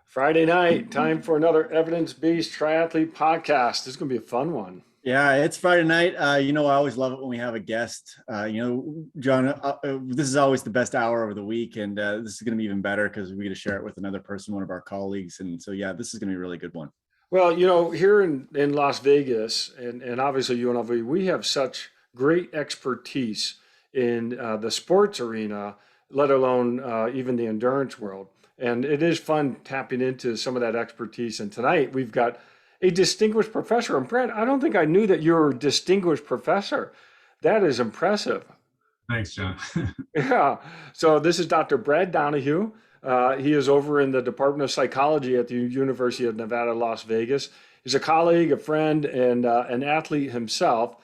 Friday night, time for another evidence-based triathlete podcast. This is going to be a fun one. Yeah, it's Friday night. I always love it when we have a guest. John, this is always the best hour of the week, and this is going to be even better because we get to share it with another person, one of our colleagues. And so, yeah, this is going to be a really good one. Well, here in Las Vegas, and obviously UNLV, we have such great expertise in the sports arena, let alone even the endurance world. And it is fun tapping into some of that expertise. And tonight we've got a distinguished professor. And Brad, I don't think I knew that you're a distinguished professor. That is impressive. Thanks, John. Yeah. So this is Dr. Brad Donohue. He is over in the Department of Psychology at the University of Nevada, Las Vegas. He's a colleague, a friend, and an athlete himself,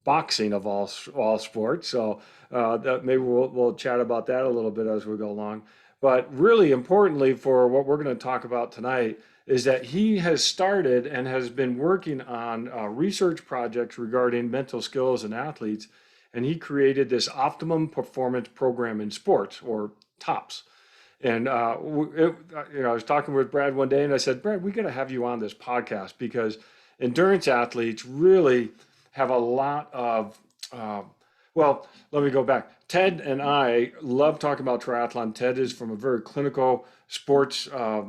boxing of all sports. So that maybe we'll chat about that a little bit as we go along. But really importantly for what we're going to talk about tonight is that he has started and has been working on research projects regarding mental skills in athletes. And he created this Optimum Performance Program in sports, or TOPS. And I was talking with Brad one day, and I said, Brad, we got to have you on this podcast because endurance athletes really have a lot of. Well, let me go back. Ted and I love talking about triathlon. Ted is from a very clinical sports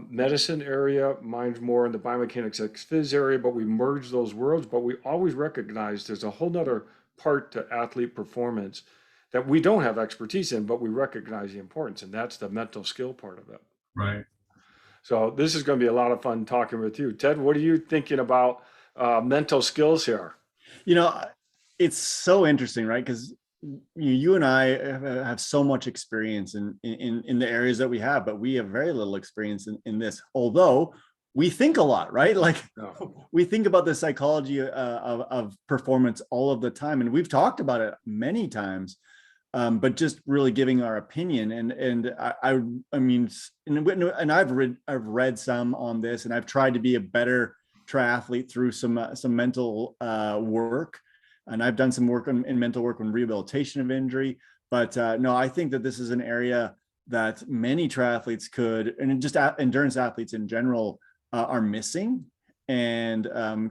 medicine area. Mine's more in the biomechanics ex-phys area, but we merge those worlds. But we always recognize there's a whole nother part to athlete performance that we don't have expertise in, but we recognize the importance, and that's the mental skill part of it. Right. So this is going to be a lot of fun talking with you. Ted, what are you thinking about mental skills here? It's so interesting, right? Because you and I have so much experience in the areas that we have, but we have very little experience in this, although we think a lot, right? Like we think about the psychology of performance all of the time. And we've talked about it many times, but just really giving our opinion. And I mean, and I've read some on this, and I've tried to be a better triathlete through some mental work. And I've done some work in mental work on rehabilitation of injury. But no, I think that this is an area that many triathletes could, and just endurance athletes in general, are missing. And I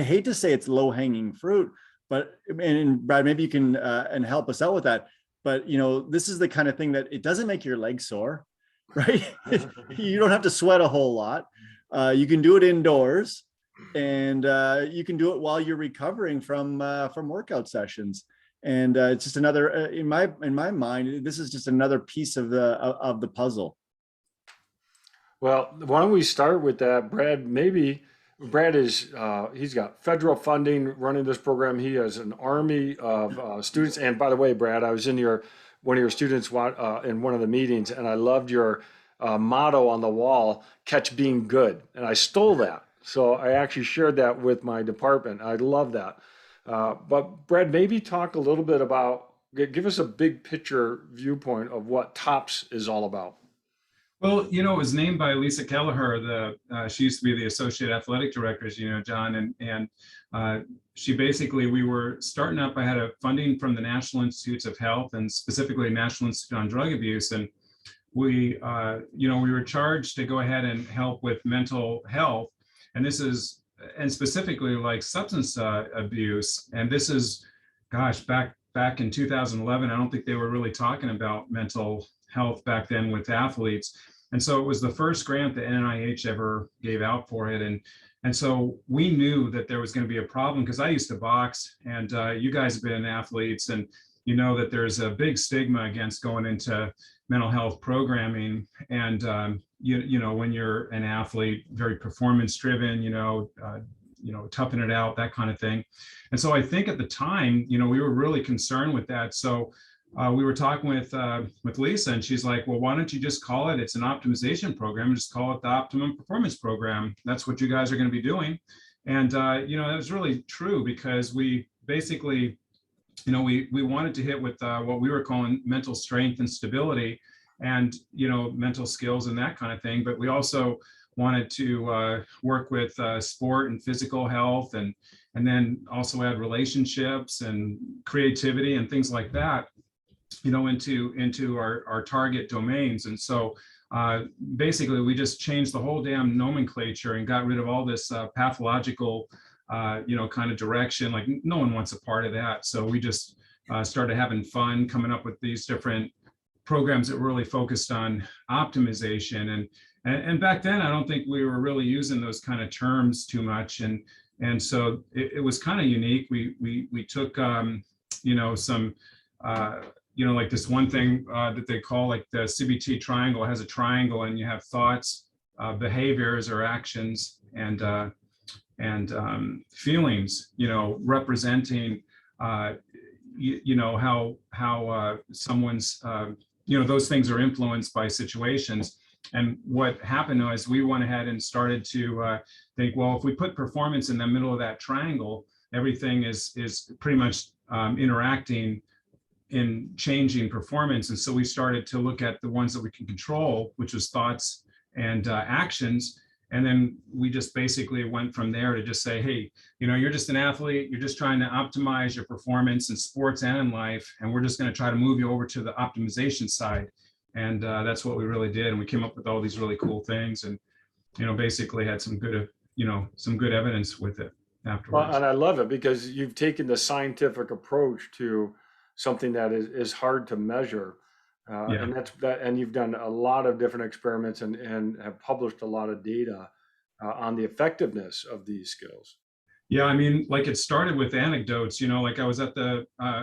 hate to say it's low-hanging fruit, but and Brad, maybe you can and help us out with that. But this is the kind of thing that it doesn't make your legs sore, right? You don't have to sweat a whole lot. You can do it indoors, and you can do it while you're recovering from workout sessions. And it's just another in my mind, this is just another piece of the puzzle. Well, why don't we start with that, Brad? Maybe Brad is he's got federal funding running this program. He has an army of students. And by the way, Brad, I was in one of your students in one of the meetings, and I loved your motto on the wall: "Catch being good," and I stole that. So I actually shared that with my department. I love that. But Brad, maybe talk a little bit about, give us a big picture viewpoint of what TOPS is all about. Well, it was named by Lisa Kelleher. She used to be the associate athletic director, as you know, John, and she basically, we were starting up. I had a funding from the National Institutes of Health, and specifically National Institute on Drug Abuse, and we were charged to go ahead and help with mental health, and specifically like substance abuse. And this is, gosh, back in 2011. I don't think they were really talking about mental health back then with athletes. And so it was the first grant that NIH ever gave out for it. And so we knew that there was going to be a problem, because I used to box, and you guys have been athletes, and you know that there's a big stigma against going into mental health programming. And when you're an athlete, very performance driven, toughing it out, that kind of thing. And so I think at the time, we were really concerned with that. So we were talking with Lisa, and she's like, well, why don't you just call it, it's an optimization program, just call it the Optimum Performance Program. That's what you guys are going to be doing. And, that was really true, because we basically, we wanted to hit with what we were calling mental strength and stability, and, mental skills and that kind of thing. But we also wanted to work with sport and physical health, and then also add relationships and creativity and things like that. into our target domains. And so basically we just changed the whole damn nomenclature and got rid of all this pathological, kind of direction. Like no one wants a part of that. So we just started having fun coming up with these different programs that were really focused on optimization. And back then, I don't think we were really using those kind of terms too much. And so it was kind of unique. We took, some, like this one thing that they call like the Cbt Triangle. It has a triangle, and you have thoughts, behaviors or actions, and feelings, representing, how someone's, those things are influenced by situations. And what happened was we went ahead and started to think, well, if we put performance in the middle of that triangle, everything is pretty much interacting in changing performance. And so we started to look at the ones that we can control, which was thoughts and actions. And then we just basically went from there to just say, hey, you're just an athlete. You're just trying to optimize your performance in sports and in life. And we're just going to try to move you over to the optimization side. And that's what we really did. And we came up with all these really cool things, and, basically had some good evidence with it afterwards. Well, and I love it because you've taken the scientific approach to something that is hard to measure. Yeah. And and you've done a lot of different experiments and have published a lot of data on the effectiveness of these skills. Yeah, I mean, like it started with anecdotes, like I was at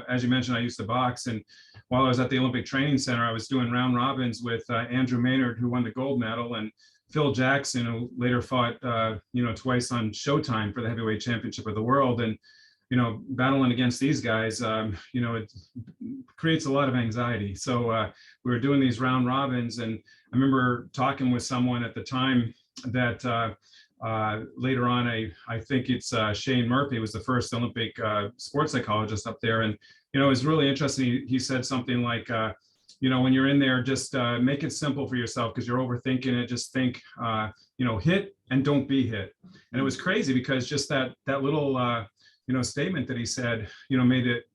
as you mentioned, I used to box. And while I was at the Olympic Training Center, I was doing round robins with Andrew Maynard, who won the gold medal, and Phil Jackson, who later fought, twice on Showtime for the heavyweight championship of the world. And, battling against these guys, it creates a lot of anxiety. So we were doing these round robins, and I remember talking with someone at the time that later on, I think it's Shane Murphy was the first Olympic sports psychologist up there. And, it was really interesting. He said something like, when you're in there, just make it simple for yourself because you're overthinking it. Just think, hit and don't be hit. And it was crazy because just that little, statement that he said, made it,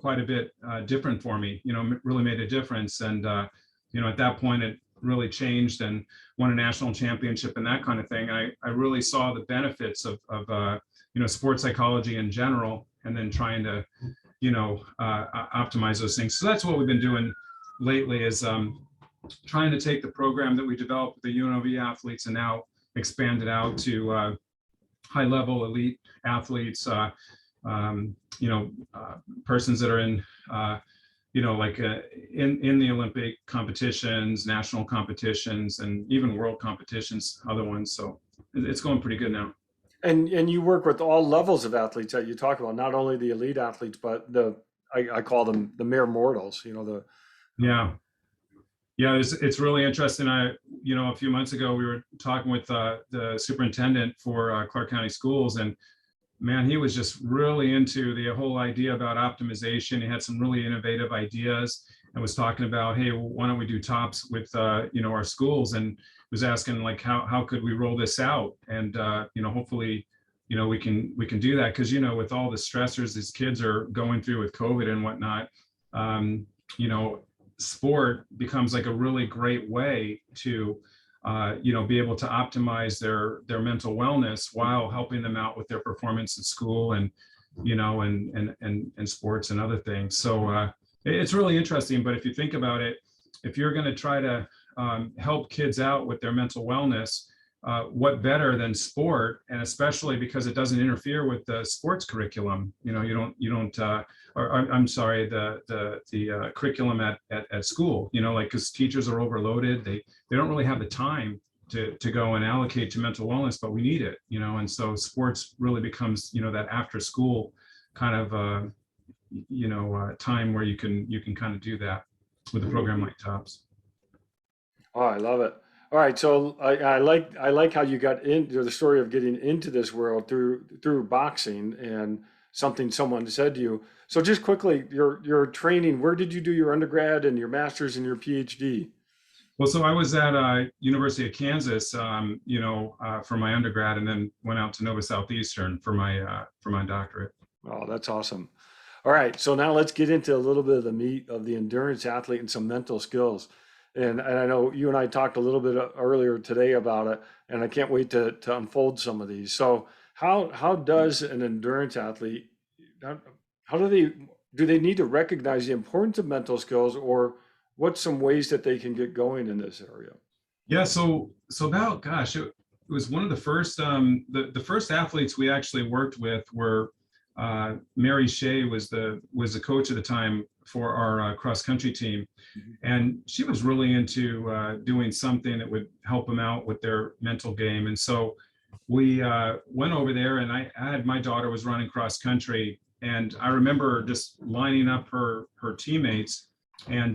quite a bit different for me, really made a difference. And, at that point, it really changed and won a national championship and that kind of thing. I really saw the benefits of sports psychology in general, and then trying to, optimize those things. So that's what we've been doing lately, is trying to take the program that we developed with the UNLV athletes and now expand it out to high-level elite athletes, persons that are in, in the Olympic competitions, national competitions, and even world competitions, other ones. So it's going pretty good now. And you work with all levels of athletes that you talk about, not only the elite athletes, but I call them the mere mortals, Yeah. It's really interesting. A few months ago, we were talking with the superintendent for Clark County Schools, and man, he was just really into the whole idea about optimization. He had some really innovative ideas and was talking about, hey, why don't we do TOPS with, our schools, and was asking like, how could we roll this out? And, hopefully, we can do that. Cause, with all the stressors these kids are going through with COVID and whatnot, sport becomes like a really great way to, be able to optimize their mental wellness while helping them out with their performance in school and, and sports and other things. So it's really interesting. But if you think about it, if you're going to try to help kids out with their mental wellness, what better than sport? And especially because it doesn't interfere with the sports curriculum. I'm sorry, the curriculum at school, because teachers are overloaded. They don't really have the time to go and allocate to mental wellness, but we need it, and so sports really becomes, that after school kind of, time where you can kind of do that with a program like TOPS. Oh, I love it. All right, so I like how you got into the story of getting into this world through boxing and something someone said to you. So just quickly, your training, where did you do your undergrad and your master's and your PhD? Well, so I was at University of Kansas, for my undergrad, and then went out to Nova Southeastern for my doctorate. Oh, that's awesome. All right, so now let's get into a little bit of the meat of the endurance athlete and some mental skills. And I know you and I talked a little bit earlier today about it, and I can't wait to unfold some of these. So how does an endurance athlete, how do they need to recognize the importance of mental skills, or what's some ways that they can get going in this area? Yeah, so about, gosh, it was one of the first the first athletes we actually worked with were Mary Shea was the coach at the time for our cross country team, and she was really into doing something that would help them out with their mental game. And so we went over there, and I had, my daughter was running cross country, and I remember just lining up her teammates and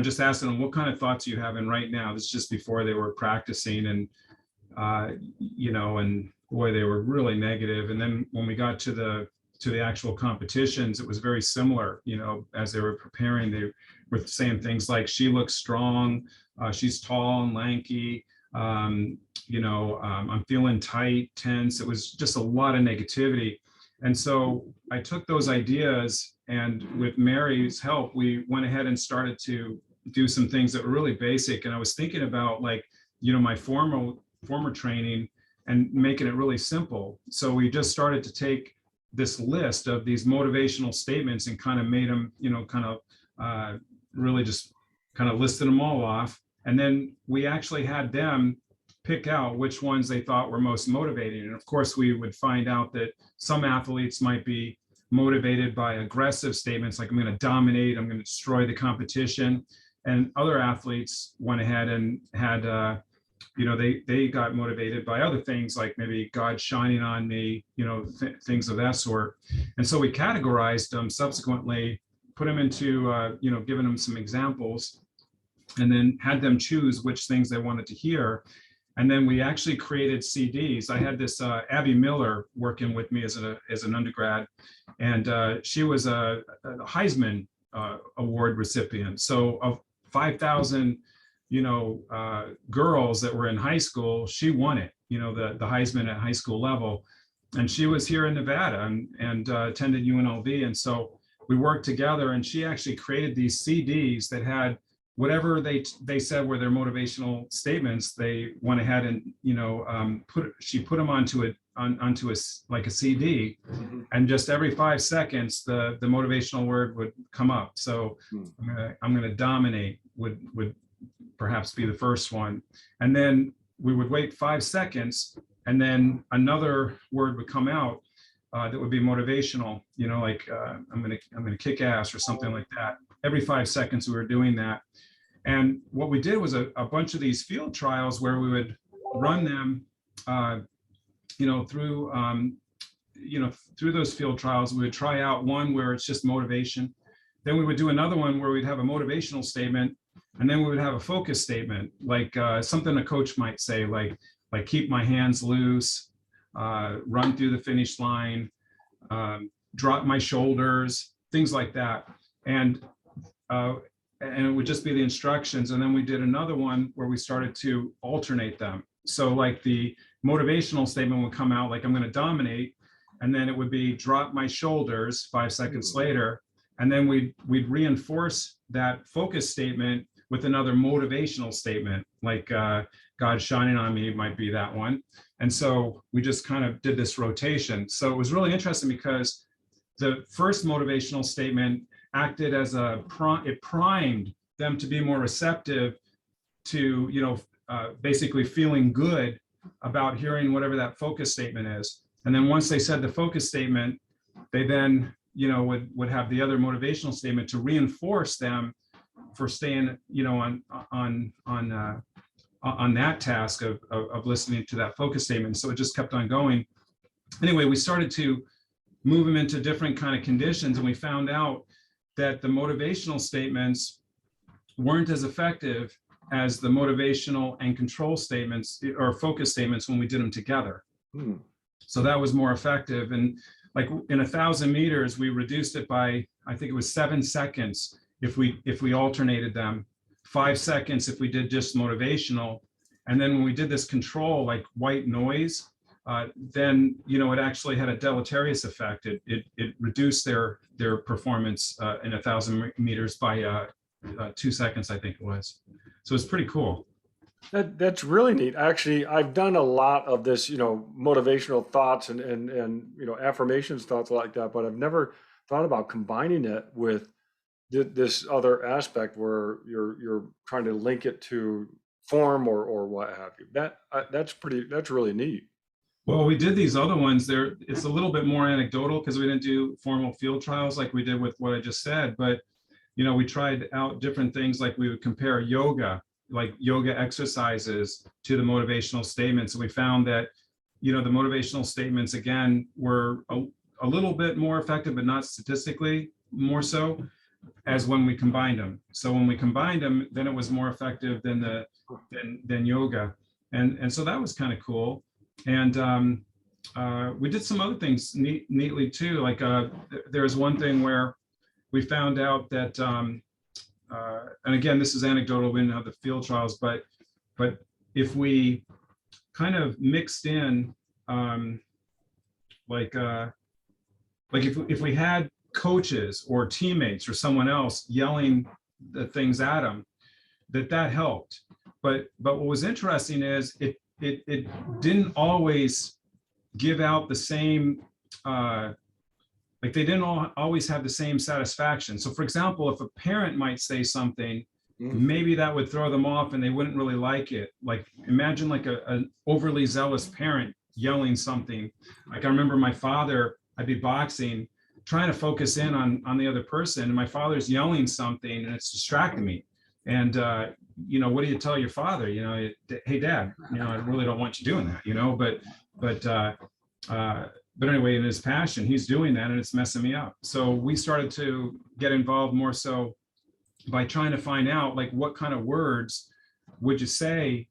just asking them, what kind of thoughts are you having right now? This is just before they were practicing, and and boy, they were really negative. And then when we got to the actual competitions, it was very similar. As they were preparing, they were saying things like, she looks strong, she's tall and lanky, I'm feeling tight, tense. It was just a lot of negativity. And so I took those ideas, and with Mary's help, we went ahead and started to do some things that were really basic. And I was thinking about, like, my former training and making it really simple. So we just started to take this list of these motivational statements and kind of made them, really just kind of listed them all off. And then we actually had them pick out which ones they thought were most motivating. And of course, we would find out that some athletes might be motivated by aggressive statements like, I'm going to dominate, I'm going to destroy the competition. And other athletes went ahead and had, they got motivated by other things, like maybe God shining on me, things of that sort. And so we categorized them subsequently, put them into, giving them some examples, and then had them choose which things they wanted to hear. And then we actually created CDs. I had this Abby Miller working with me as an undergrad, and she was a Heisman Award recipient. So of 5,000, girls that were in high school, she won it, the Heisman at high school level. And she was here in Nevada and attended UNLV. And so we worked together, and she actually created these CDs that had whatever they said were their motivational statements. They went ahead and she put them onto a CD, and just every 5 seconds the motivational word would come up. So I'm gonna dominate would perhaps be the first one, and then we would wait 5 seconds, and then another word would come out that would be motivational, like I'm gonna kick ass or something like that. Every 5 seconds we were doing that. And what we did was a bunch of these field trials where we would run them, through those field trials. We would try out one where it's just motivation. Then we would do another one where we'd have a motivational statement, and then we would have a focus statement, like something a coach might say, like keep my hands loose, run through the finish line, drop my shoulders, things like that. And it would just be the instructions. And then we did another one where we started to alternate them. So like the motivational statement would come out like, I'm going to dominate. And then it would be drop my shoulders 5 seconds later. And then we'd reinforce that focus statement with another motivational statement, like God shining on me might be that one. And so we just kind of did this rotation. So it was really interesting because the first motivational statement acted as it primed them to be more receptive to, basically feeling good about hearing whatever that focus statement is. And then once they said the focus statement, they then, would have the other motivational statement to reinforce them for staying, on that task of listening to that focus statement. So it just kept on going. Anyway, we started to move them into different kind of conditions, and we found out that the motivational statements weren't as effective as the motivational and control statements or focus statements when we did them together. So that was more effective. And like in 1,000 meters, we reduced it by, I think it was 7 seconds if we alternated them, 5 seconds if we did just motivational. And then when we did this control, like white noise, then, it actually had a deleterious effect. It reduced their performance in 1,000 meters by 2 seconds, I think it was. So it's pretty cool. That's really neat. Actually, I've done a lot of this, motivational thoughts and affirmations, thoughts like that, but I've never thought about combining it with this other aspect where you're trying to link it to form or what have you. That's really neat. Well, we did these other ones there. It's a little bit more anecdotal because we didn't do formal field trials like we did with what I just said, but we tried out different things, like we would compare yoga, like yoga exercises, to the motivational statements. And we found that, the motivational statements, again, were a little bit more effective, but not statistically more so, as when we combined them. So when we combined them, then it was more effective than yoga. And so that was kind of cool. And we did some other things neatly too. Like there's one thing where we found out that, and again, this is anecdotal, we didn't have the field trials, but if we kind of mixed in, if we had coaches or teammates or someone else yelling the things at them, that helped. But what was interesting is it didn't always give out the same, they didn't always have the same satisfaction. So for example, if a parent might say something, maybe that would throw them off and they wouldn't really like it. Like imagine like an overly zealous parent yelling something. Like I remember my father, I'd be boxing, trying to focus in on the other person, and my father's yelling something and it's distracting me. And what do you tell your father? Hey dad, I really don't want you doing that, but anyway, in his passion, he's doing that and it's messing me up. So we started to get involved more so by trying to find out, like, what kind of words would you say,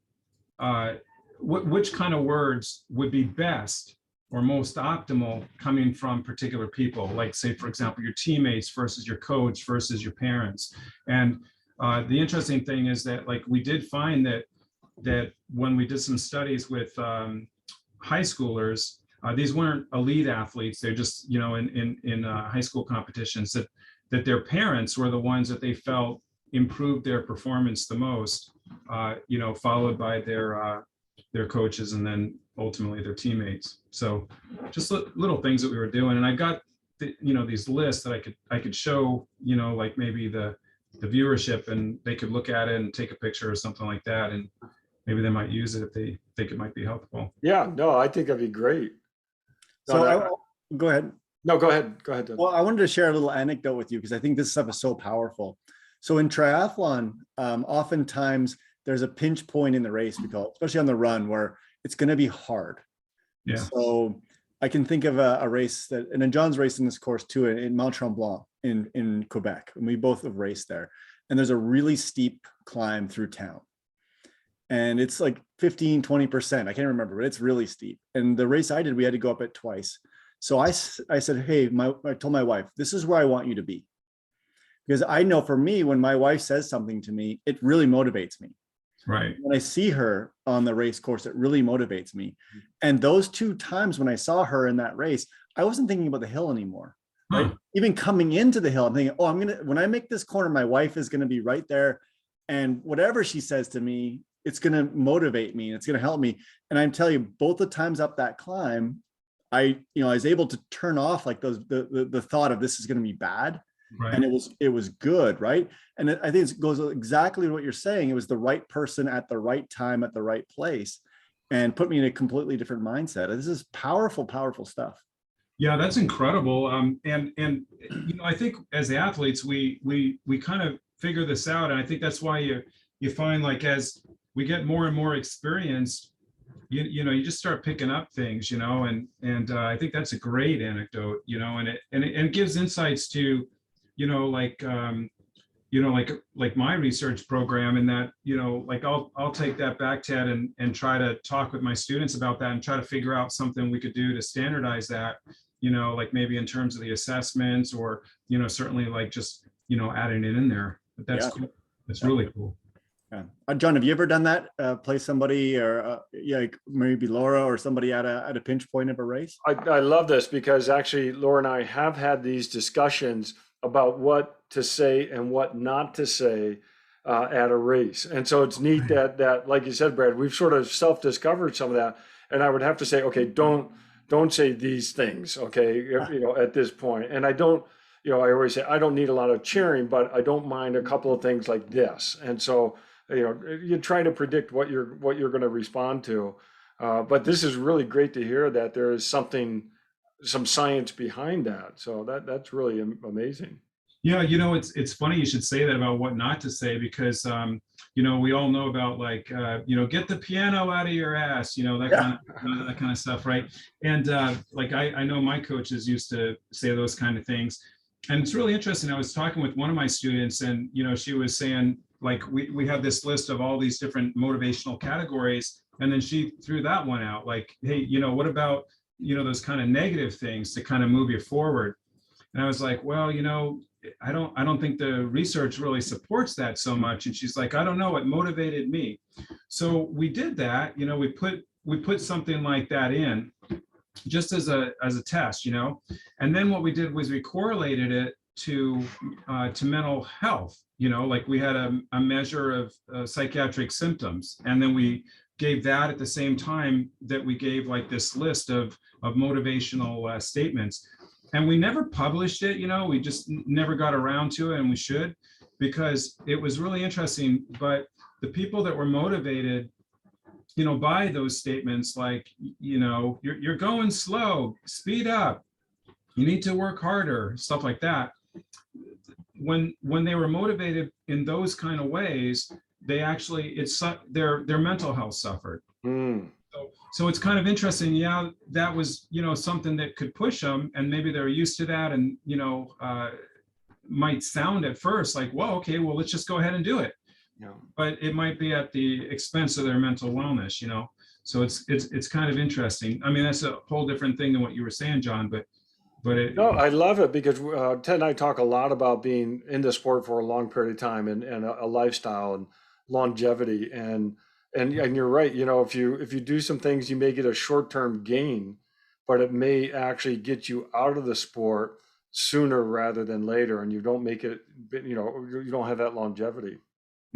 which kind of words would be best or most optimal coming from particular people, like say, for example, your teammates versus your coach versus your parents. And the interesting thing is that, like, we did find that when we did some studies with high schoolers, these weren't elite athletes, they're just, in high school competitions, that their parents were the ones that they felt improved their performance the most, followed by their coaches and then ultimately their teammates. So just little things that we were doing. And I got these lists that I could show, like maybe the viewership, and they could look at it and take a picture or something like that, and maybe they might use it if they think it might be helpful. Yeah, no, I think that'd be great. So go ahead. No, go ahead. Go ahead. Well, I wanted to share a little anecdote with you because I think this stuff is so powerful. So in triathlon, oftentimes there's a pinch point in the race, we call it, especially on the run, where it's going to be hard. Yeah. So I can think of a race that, and then John's racing this course too, in Mount Tremblant in Quebec, and we both have raced there. And there's a really steep climb through town. And it's like 15-20%. I can't remember, but it's really steep. And the race I did, we had to go up it twice. So I said, hey, I told my wife, this is where I want you to be. Because I know for me, when my wife says something to me, it really motivates me. Right. When I see her on the race course, it really motivates me. And those 2 times when I saw her in that race, I wasn't thinking about the hill anymore. Right? Even coming into the hill, I'm thinking, oh, when I make this corner, my wife is going to be right there. And whatever she says to me, it's going to motivate me and it's going to help me. And I'm telling you, both the times up that climb, I was able to turn off like the thought of this is going to be bad. Right. And it was good. Right. And I think it goes exactly what you're saying. It was the right person at the right time, at the right place, and put me in a completely different mindset. This is powerful, powerful stuff. Yeah, that's incredible. And I think as athletes, we kind of figure this out. And I think that's why you find, like, as we get more and more experienced, you just start picking up things, and I think that's a great anecdote, and it gives insights to, like my research program, in that, like I'll take that back, Ted, and try to talk with my students about that and try to figure out something we could do to standardize that, like maybe in terms of the assessments, or, certainly like just, adding it in there. But that's cool. That's really cool. Yeah. John, have you ever done that? Play somebody or yeah, like maybe Laura or somebody at a pinch point of a race? I love this because actually Laura and I have had these discussions about what to say and what not to say at a race. And so it's neat that like you said, Brad, we've sort of self-discovered some of that. And I would have to say, okay, don't say these things, okay, at this point. And I don't, I always say I don't need a lot of cheering, but I don't mind a couple of things like this. And so, you try to predict what you're going to respond to. But this is really great to hear that there is some science behind that. So that's really amazing. Yeah, it's funny you should say that about what not to say, because we all know about like get the piano out of your ass, that kind of stuff, right? And like I know my coaches used to say those kind of things, and it's really interesting. I was talking with one of my students, and she was saying like we have this list of all these different motivational categories, and then she threw that one out, like, hey, what about those kind of negative things to kind of move you forward? And I was like, well, I don't think the research really supports that so much. And she's like, I don't know, it motivated me. So we did that, we put something like that in just as a test, and then what we did was we correlated it to mental health, like we had a measure of psychiatric symptoms, and then we gave that at the same time that we gave like this list of motivational statements. And we never published it, we just never got around to it, and we should, because it was really interesting. But the people that were motivated, by those statements, like, you're going slow, speed up, you need to work harder, stuff like that. When they were motivated in those kind of ways, they actually, their mental health suffered. Mm. So it's kind of interesting. Yeah, that was, something that could push them, and maybe they're used to that, and, might sound at first like, well, okay, well, let's just go ahead and do it. Yeah. But it might be at the expense of their mental wellness, So it's kind of interesting. I mean, that's a whole different thing than what you were saying, John, but no, I love it because Ted and I talk a lot about being in the sport for a long period of time and a lifestyle and longevity. And you're right, if you do some things, you may get a short-term gain, but it may actually get you out of the sport sooner rather than later, and you don't make it, you don't have that longevity.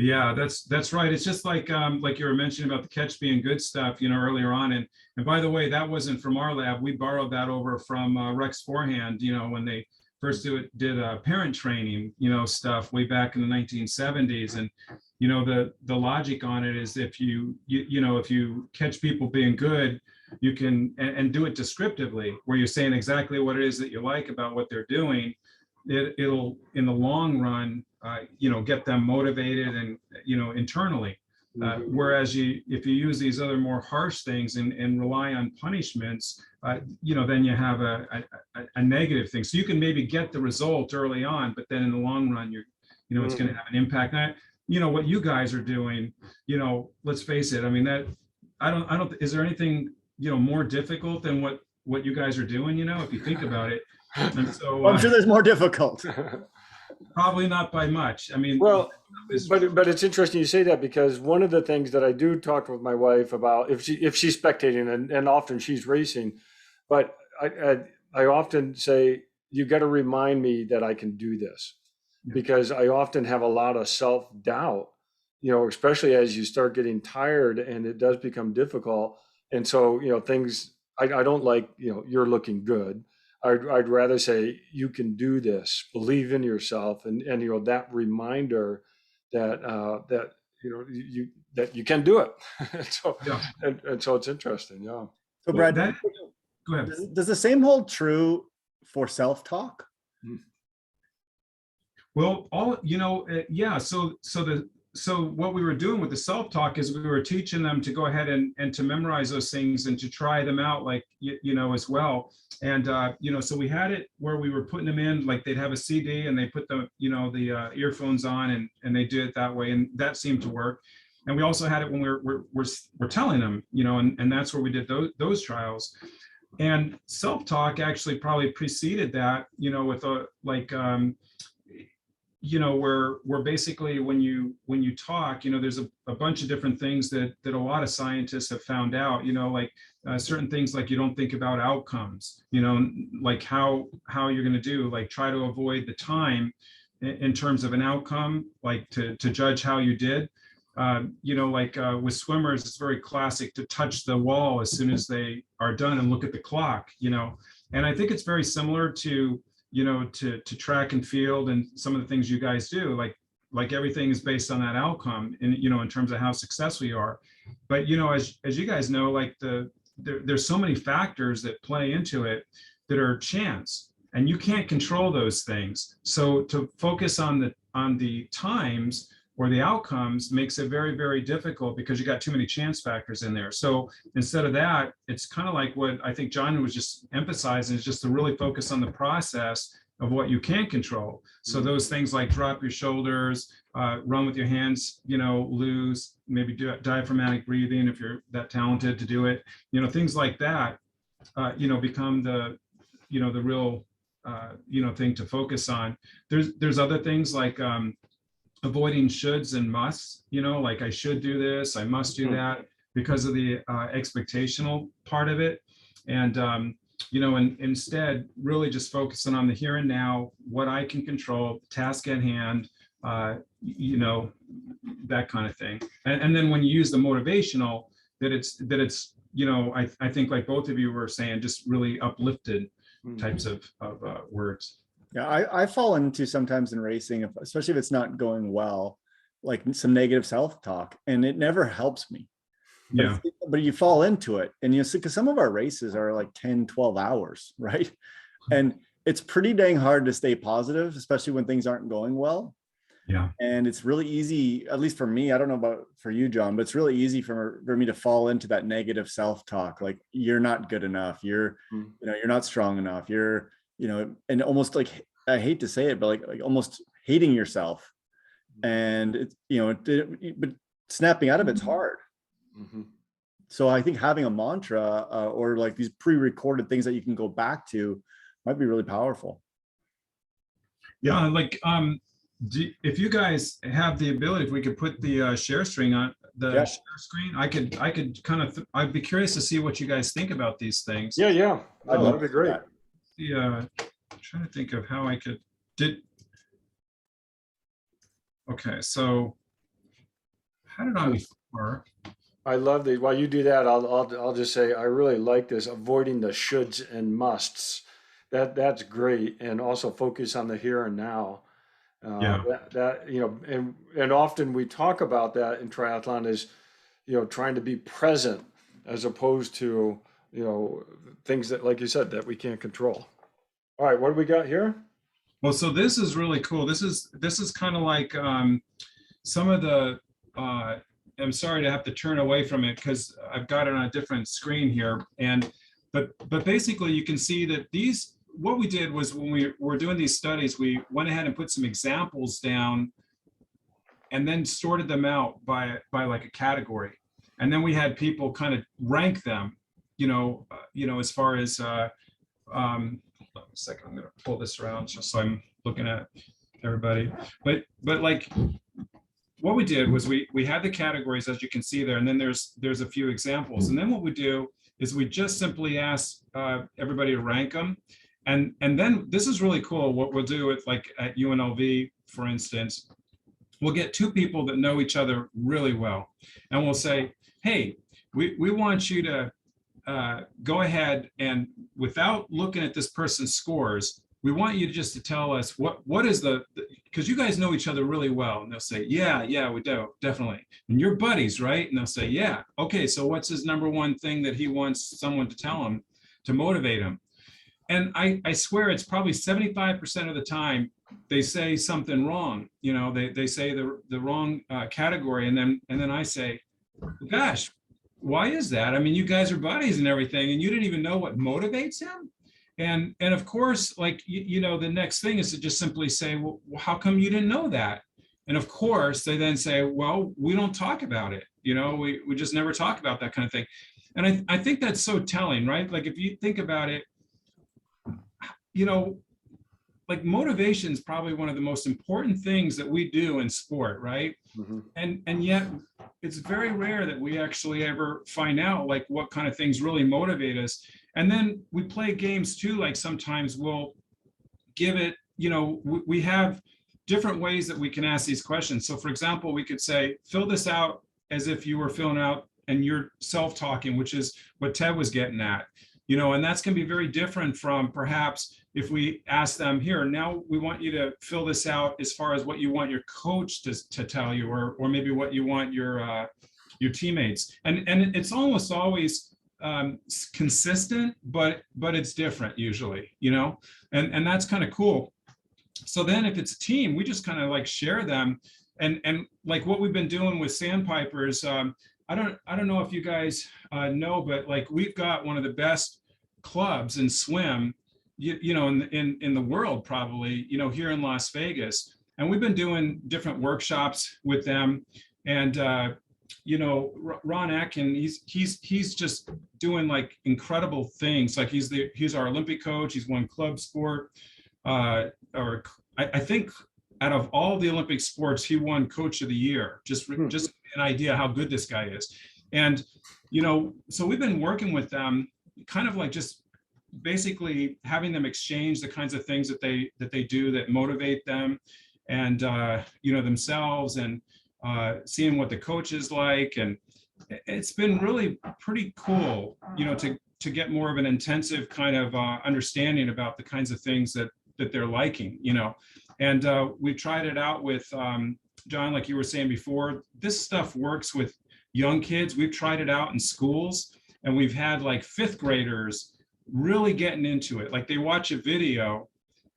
Yeah, that's right. It's just like you were mentioning about the catch being good stuff, earlier on. And by the way, that wasn't from our lab. We borrowed that over from Rex Forehand, when they first did parent training, stuff way back in the 1970s. And the logic on it is if if you catch people being good, you can and do it descriptively, where you're saying exactly what it is that you like about what they're doing. It'll in the long run, get them motivated and internally. Whereas if you use these other more harsh things and rely on punishments, then you have a negative thing. So you can maybe get the result early on, but then in the long run, it's going to have an impact. And what you guys are doing, let's face it. I mean, I don't. Is there anything more difficult than what you guys are doing? If you think about it. And so I'm sure there's more difficult. Probably not by much. I mean, well, but it's interesting you say that, because one of the things that I do talk with my wife about, if she's spectating, and often she's racing, but I often say, you got to remind me that I can do this, because I often have a lot of self-doubt, especially as you start getting tired and it does become difficult. And so, things I don't like, you're looking good. I'd rather say, you can do this, believe in yourself, and that reminder that that you can do it. So yeah. and so it's interesting. Yeah. So Brad, go ahead. Does the same hold true for self-talk? Well, yeah. So what we were doing with the self-talk is we were teaching them to go ahead and to memorize those things and to try them out, like, as well. And, so we had it where we were putting them in, like they'd have a CD and they put the earphones on and they do it that way. And that seemed to work. And we also had it when we're telling them, and that's where we did those trials. And self-talk actually probably preceded that, with we're basically, when you talk, there's a bunch of different things that a lot of scientists have found out, like certain things, like you don't think about outcomes, like how you're going to do, like try to avoid the time in terms of an outcome, like to judge how you did. Like with swimmers, it's very classic to touch the wall as soon as they are done and look at the clock, and I think it's very similar to to track and field and some of the things you guys do, like everything is based on that outcome, and in terms of how successful you are. But as you guys know, like there's so many factors that play into it that are chance, and you can't control those things. So to focus on the times or the outcomes makes it very, very difficult, because you got too many chance factors in there. So instead of that, it's kind of like what I think John was just emphasizing, is just to really focus on the process of what you can control. So those things like drop your shoulders, run with your hands, loose, maybe do diaphragmatic breathing if you're that talented to do it, things like that, become the real, thing to focus on. There's other things like, avoiding shoulds and musts, like I should do this, I must do that, because of the expectational part of it. And, and instead really just focusing on the here and now, what I can control, task at hand, that kind of thing. And then when you use the motivational, that it's, I think like both of you were saying, just really uplifted types of words. Yeah, I fall into sometimes in racing, especially if it's not going well, like some negative self-talk, and it never helps me. Yeah. But you fall into it, and because some of our races are like 10, 12 hours, right? And it's pretty dang hard to stay positive, especially when things aren't going well. Yeah. And it's really easy, at least for me, I don't know about for you, John, but it's really easy for me to fall into that negative self-talk. Like, you're not good enough. You're not strong enough. You're, and almost like, I hate to say it, but like almost hating yourself. And it's, but snapping out of it's hard. So I think having a mantra or like these pre-recorded things that you can go back to might be really powerful. Yeah, like if you guys have the ability, if we could put the share screen on the share screen, I could kind of, I'd be curious to see what you guys think about these things. Yeah. That'd be great. Yeah, I'm trying to think of how I could okay, so had it on before. I love these. While you do that, I'll just say I really like this, avoiding the shoulds and musts. That's great, and also focus on the here and now. And often we talk about that in triathlon is, trying to be present as opposed to things that, like you said, that we can't control. All right, what do we got here? Well, so this is really cool. This is kind of like some of the. I'm sorry to have to turn away from it because I've got it on a different screen here. But basically, you can see that these. What we did was, when we were doing these studies, we went ahead and put some examples down, and then sorted them out by like a category, and then we had people kind of rank them. As far as. Hold on a second, I'm going to pull this around just so I'm looking at everybody. But like. What we did was we had the categories, as you can see there, and then there's a few examples. And then what we do is we just simply ask everybody to rank them. And then this is really cool. What we'll do is, like at UNLV, for instance, we'll get two people that know each other really well. And we'll say, hey, we want you to go ahead and, without looking at this person's scores, we want you just to tell us what is because you guys know each other really well. And they'll say, yeah, we do, definitely. And you're buddies, right? And they'll say, yeah. Okay, so what's his number one thing that he wants someone to tell him to motivate him? And I swear it's probably 75% of the time they say something wrong. They say the wrong category. And then I say, gosh, why is that? I mean, you guys are buddies and everything, and you didn't even know what motivates him? And of course, like, the next thing is to just simply say, well, how come you didn't know that? And of course, they then say, well, we don't talk about it. We just never talk about that kind of thing. And I think that's so telling, right? Like, if you think about it, like motivation is probably one of the most important things that we do in sport, right? Mhm. And yet it's very rare that we actually ever find out like what kind of things really motivate us. And then we play games too, like sometimes we'll give it, we have different ways that we can ask these questions. So for example, we could say, fill this out as if you were filling out and you're self-talking, which is what Ted was getting at, and that's going to be very different from perhaps if we ask them here, now we want you to fill this out as far as what you want your coach to tell you, or maybe what you want your teammates. And it's almost always consistent, but it's different usually, and that's kind of cool. So then if it's a team, we just kind of like share them, and like what we've been doing with Sandpipers. I don't know if you guys know, but like we've got one of the best clubs in swim, in the world probably, here in Las Vegas, and we've been doing different workshops with them, and Ron Atkin, he's just doing like incredible things. Like he's our Olympic coach. He's won club sport, or I think out of all the Olympic sports, he won Coach of the Year. Just an idea how good this guy is. And so we've been working with them, kind of like just basically having them exchange the kinds of things that they do that motivate them, and themselves, and seeing what the coach is like. And it's been really pretty cool, to get more of an intensive kind of understanding about the kinds of things that they're liking, and we tried it out with John, like you were saying before. This stuff works with young kids. We've tried it out in schools, and we've had like 5th graders really getting into it. Like they watch a video,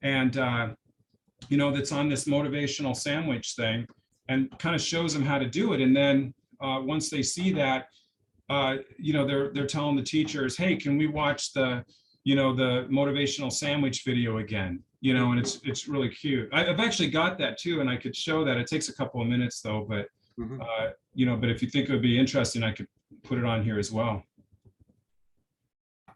and that's on this motivational sandwich thing, and kind of shows them how to do it. And then once they see that, they're telling the teachers, hey, can we watch the motivational sandwich video again? And it's really cute. I've actually got that too, and I could show that. It takes a couple of minutes though, but but if you think it would be interesting, I could put it on here as well,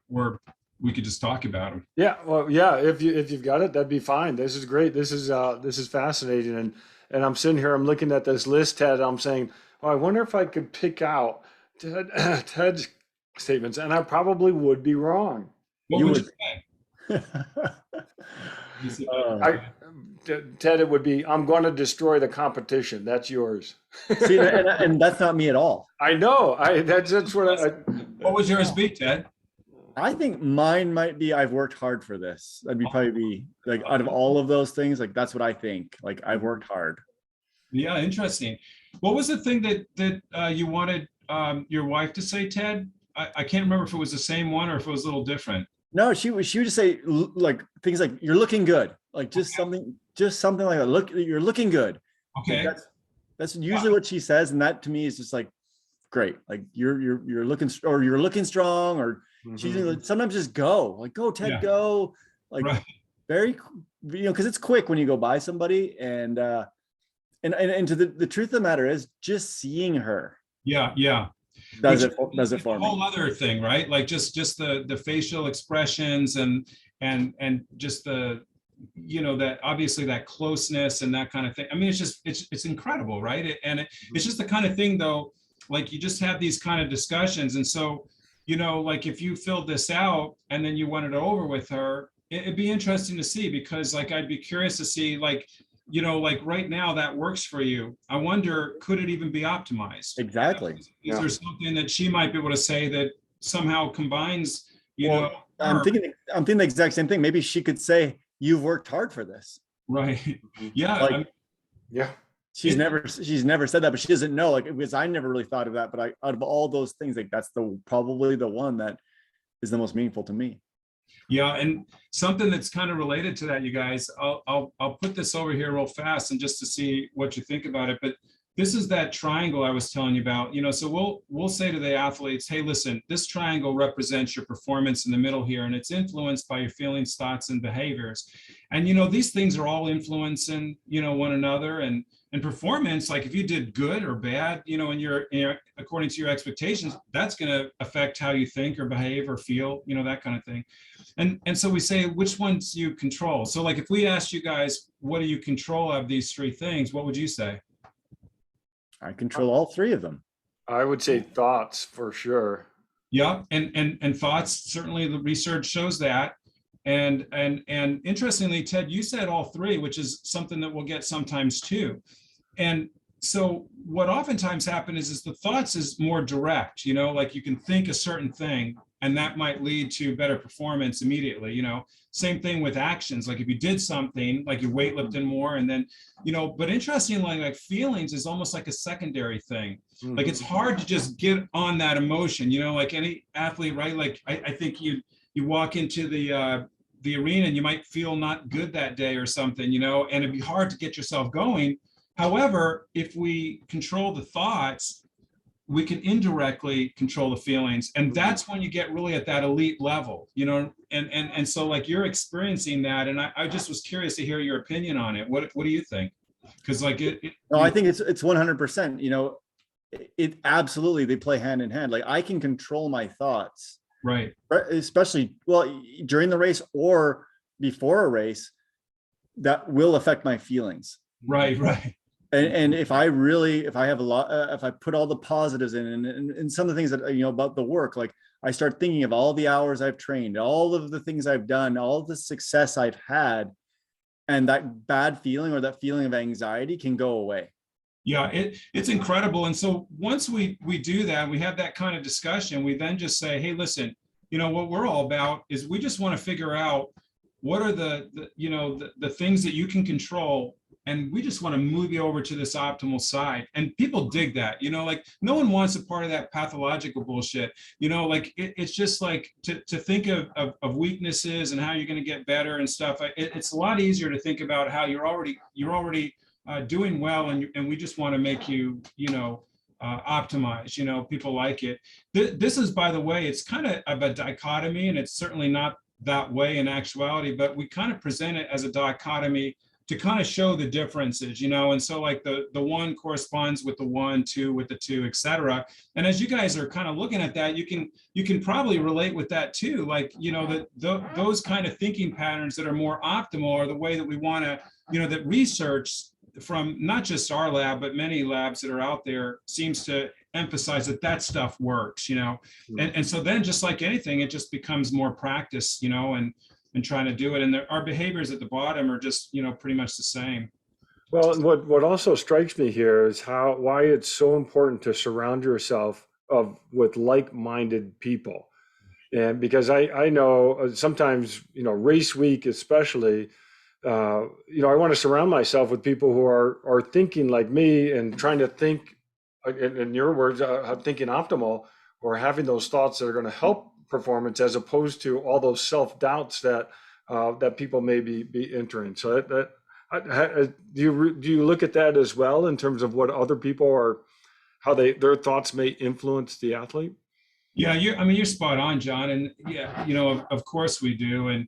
or we could just talk about them. Yeah, well, yeah. If you've got it, that'd be fine. This is great. This is fascinating, and I'm sitting here. I'm looking at this list, Ted. I'm saying, oh, I wonder if I could pick out Ted's statements, and I probably would be wrong. What You would would. you say? You said, Ted, it would be, I'm going to destroy the competition. That's yours. See, and that's not me at all. I know. That's what what would yours be, Ted? I think mine might be, I've worked hard for this. That'd be probably be like, out of all of those things, like that's what I think. Like I've worked hard. Yeah, interesting. What was the thing that you wanted your wife to say, Ted? I can't remember if it was the same one or if it was a little different. No, she would just say like things like, you're looking good. Like just something like that. Look, you're looking good. Okay. Like that's usually what she says. And that to me is just like, great. Like you're looking, or you're looking strong, or she's like, sometimes just go, like, go Ted, go. Like very, cause it's quick when you go by somebody, and to the truth of the matter is just seeing her. Yeah. Does it for me. A whole other thing, right? Like just the facial expressions and just the, that obviously that closeness and that kind of thing. I mean, it's incredible, right? It's just the kind of thing though, like you just have these kind of discussions. And so, like if you filled this out and then you went it over with her, it'd be interesting to see, because like, I'd be curious to see like, like right now that works for you. I wonder, could it even be optimized? Exactly. Is there something that she might be able to say that somehow combines, I'm thinking the exact same thing. Maybe she could say, you've worked hard for this. Right. Yeah. Like, yeah. She's never said that, but she doesn't know, like, because I never really thought of that. But out of all those things, like that's probably the one that is the most meaningful to me. Yeah, and something that's kind of related to that, you guys, I'll put this over here real fast and just to see what you think about it. But this is that triangle I was telling you about, so we'll say to the athletes, hey, listen, this triangle represents your performance in the middle here, and it's influenced by your feelings, thoughts, and behaviors. And, these things are all influencing, one another. And, And performance, like if you did good or bad, according to your expectations, that's going to affect how you think or behave or feel, that kind of thing. And so we say, which ones you control? So like if we asked you guys, what do you control of these three things? What would you say? I control all three of them. I would say thoughts for sure. Yeah, and thoughts, certainly the research shows that. And interestingly, Ted, you said all three, which is something that we'll get sometimes too. And so what oftentimes happens is the thoughts is more direct, like you can think a certain thing and that might lead to better performance immediately. Same thing with actions. Like if you did something, like you weightlifting more, and then, but interestingly, like feelings is almost like a secondary thing. Like it's hard to just get on that emotion, like any athlete, right? Like I think you walk into the arena and you might feel not good that day or something, and it'd be hard to get yourself going. However, if we control the thoughts, we can indirectly control the feelings. And that's when you get really at that elite level, and so like you're experiencing that. And I just was curious to hear your opinion on it. What do you think? Because like no, I think it's 100%, it absolutely, they play hand in hand. Like I can control my thoughts, right, especially during the race or before a race, that will affect my feelings. Right. And if I have a lot, if I put all the positives in and some of the things that, about the work, like I start thinking of all the hours I've trained, all of the things I've done, all the success I've had, and that bad feeling or that feeling of anxiety can go away. Yeah, it's incredible. And so once we do that, we have that kind of discussion, we then just say, hey, listen, what we're all about is we just want to figure out what are the things that you can control. And we just want to move you over to this optimal side. And people dig that, like no one wants a part of that pathological bullshit, like it's just like to think of weaknesses and how you're going to get better and stuff. It's a lot easier to think about how you're already doing well, and we just want to make you, optimize, people like it. This is, by the way, it's kind of a dichotomy, and it's certainly not that way in actuality, but we kind of present it as a dichotomy to kind of show the differences, and so like the one corresponds with the one, two with the two, etc. And as you guys are kind of looking at that, you can probably relate with that too, like those kind of thinking patterns that are more optimal are the way that we want to, that research from not just our lab but many labs that are out there seems to emphasize that stuff works, and so then just like anything, it just becomes more practice, and trying to do it. And our behaviors at the bottom are just, pretty much the same. Well, what also strikes me here is why it's so important to surround yourself with like-minded people. And because I know sometimes, race week especially, I want to surround myself with people who are thinking like me and trying to think, in your words, thinking optimal, or having those thoughts that are going to help performance, as opposed to all those self-doubts that people may be entering. So do you look at that as well in terms of what other people are, how their thoughts may influence the athlete? Yeah, you're spot on, John. And yeah, of course we do. And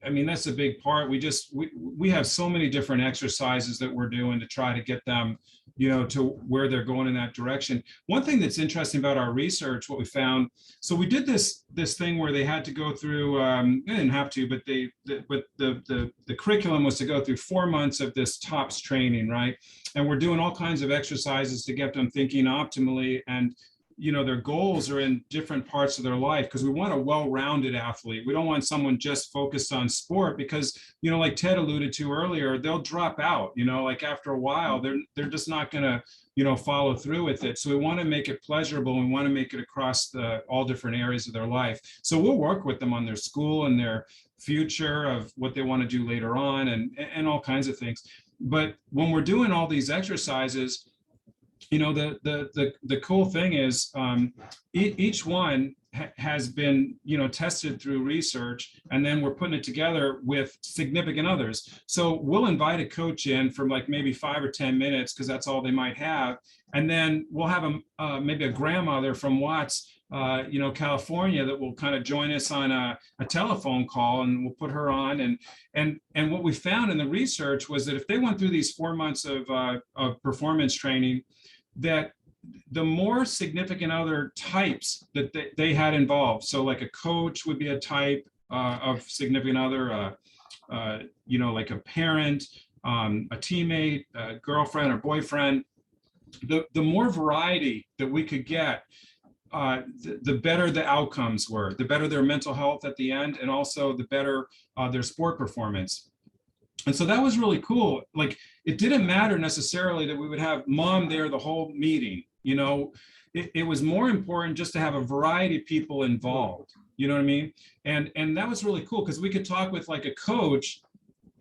that's a big part. We have so many different exercises that we're doing to try to get them, to where they're going in that direction. One thing that's interesting about our research, what we found, so we did this thing where they had to go through, they didn't have to, but the curriculum was to go through 4 months of this TOPS training, right? And we're doing all kinds of exercises to get them thinking optimally, and their goals are in different parts of their life, because we want a well-rounded athlete. We don't want someone just focused on sport, because, like Ted alluded to earlier, they'll drop out, like after a while, they're just not going to, follow through with it. So we want to make it pleasurable. We want to make it across all different areas of their life. So we'll work with them on their school and their future of what they want to do later on, and all kinds of things. But when we're doing all these exercises, the cool thing is, each one has been, tested through research, and then we're putting it together with significant others. So we'll invite a coach in for like maybe 5 or 10 minutes, because that's all they might have. And then we'll have maybe a grandmother from Watts, California, that will kind of join us on a telephone call, and we'll put her on. And what we found in the research was that if they went through these 4 months of performance training, that the more significant other types that they had involved. So like a coach would be a type of significant other, like a parent, a teammate, a girlfriend or boyfriend. The more variety that we could get, the better the outcomes were, the better their mental health at the end, and also the better their sport performance. And so that was really cool. Like, it didn't matter necessarily that we would have mom there the whole meeting. It was more important just to have a variety of people involved. You know what I mean? And that was really cool, because we could talk with like a coach,